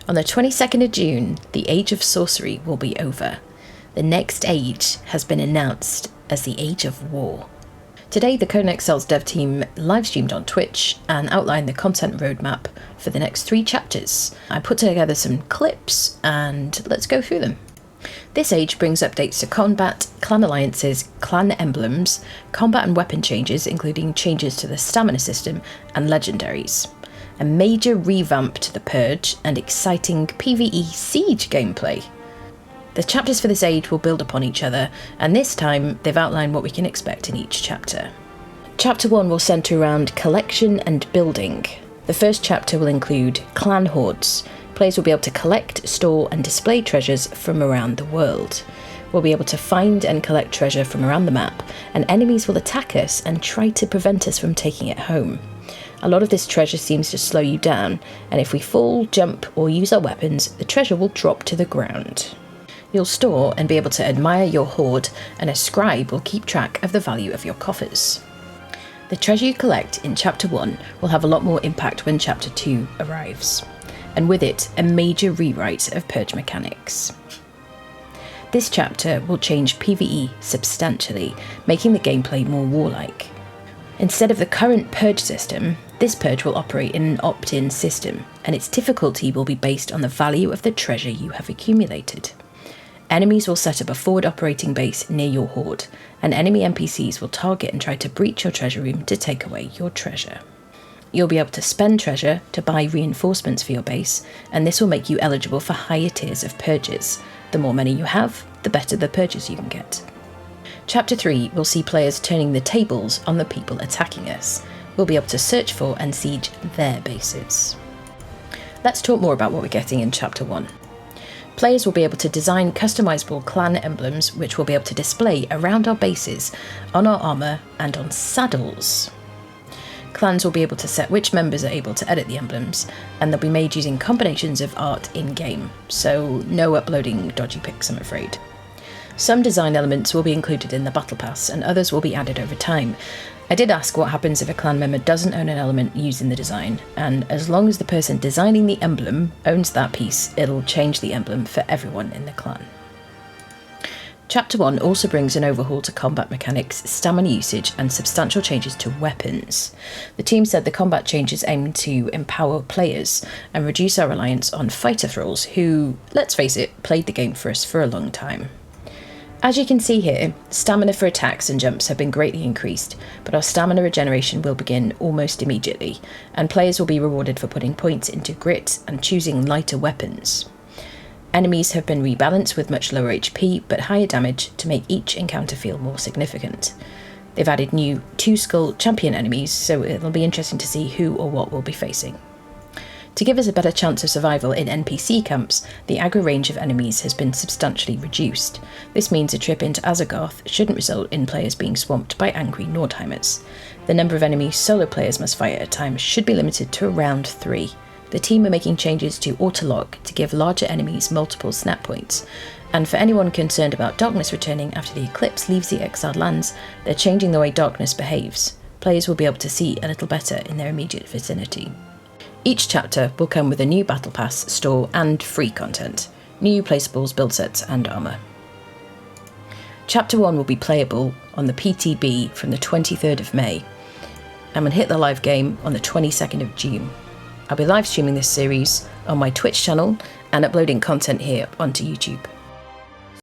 On the 22nd of June, the Age of Sorcery will be over. The next age has been announced as the Age of War. Today, the Conan Exiles dev team livestreamed on Twitch and outlined the content roadmap for the next 3 chapters. I put together some clips and let's go through them. This age brings updates to combat, clan alliances, clan emblems, combat and weapon changes, including changes to the stamina system and legendaries. A major revamp to the Purge and exciting PvE siege gameplay. The chapters for this age will build upon each other, and this time they've outlined what we can expect in each chapter. Chapter 1 will centre around collection and building. The first chapter will include clan hordes. Players will be able to collect, store and display treasures from around the world. We'll be able to find and collect treasure from around the map, and enemies will attack us and try to prevent us from taking it home. A lot of this treasure seems to slow you down, and if we fall, jump or use our weapons, the treasure will drop to the ground. You'll store and be able to admire your hoard, and a scribe will keep track of the value of your coffers. The treasure you collect in Chapter 1 will have a lot more impact when Chapter 2 arrives, and with it, a major rewrite of Purge mechanics. This chapter will change PvE substantially, making the gameplay more warlike. Instead of the current Purge system, this Purge will operate in an opt-in system, and its difficulty will be based on the value of the treasure you have accumulated. Enemies will set up a forward operating base near your hoard, and enemy NPCs will target and try to breach your treasure room to take away your treasure. You'll be able to spend treasure to buy reinforcements for your base, and this will make you eligible for higher tiers of Purges. The more money you have, the better the Purges you can get. Chapter 3 will see players turning the tables on the people attacking us. We'll be able to search for and siege their bases. Let's talk more about what we're getting in Chapter 1. Players will be able to design customizable clan emblems which we'll be able to display around our bases, on our armour and on saddles. Clans will be able to set which members are able to edit the emblems, and they'll be made using combinations of art in-game, so no uploading dodgy pics, I'm afraid. Some design elements will be included in the Battle Pass, and others will be added over time. I did ask what happens if a clan member doesn't own an element used in the design, and as long as the person designing the emblem owns that piece, it'll change the emblem for everyone in the clan. Chapter 1 also brings an overhaul to combat mechanics, stamina usage, and substantial changes to weapons. The team said the combat changes aim to empower players and reduce our reliance on fighter thralls who, let's face it, played the game for us for a long time. As you can see here, stamina for attacks and jumps have been greatly increased, but our stamina regeneration will begin almost immediately, and players will be rewarded for putting points into grit and choosing lighter weapons. Enemies have been rebalanced with much lower HP but higher damage to make each encounter feel more significant. They've added new 2-skull champion enemies, so it'll be interesting to see who or what we'll be facing. To give us a better chance of survival in NPC camps, the aggro range of enemies has been substantially reduced. This means a trip into Azeroth shouldn't result in players being swamped by angry Nordheimers. The number of enemies solo players must fight at a time should be limited to around 3. The team are making changes to autolock to give larger enemies multiple snap points. And for anyone concerned about darkness returning after the eclipse leaves the exiled lands, they're changing the way darkness behaves. Players will be able to see a little better in their immediate vicinity. Each chapter will come with a new battle pass, store and free content, new placeables, build sets and armour. Chapter 1 will be playable on the PTB from the 23rd of May, and will hit the live game on the 22nd of June. I'll be live streaming this series on my Twitch channel and uploading content here onto YouTube.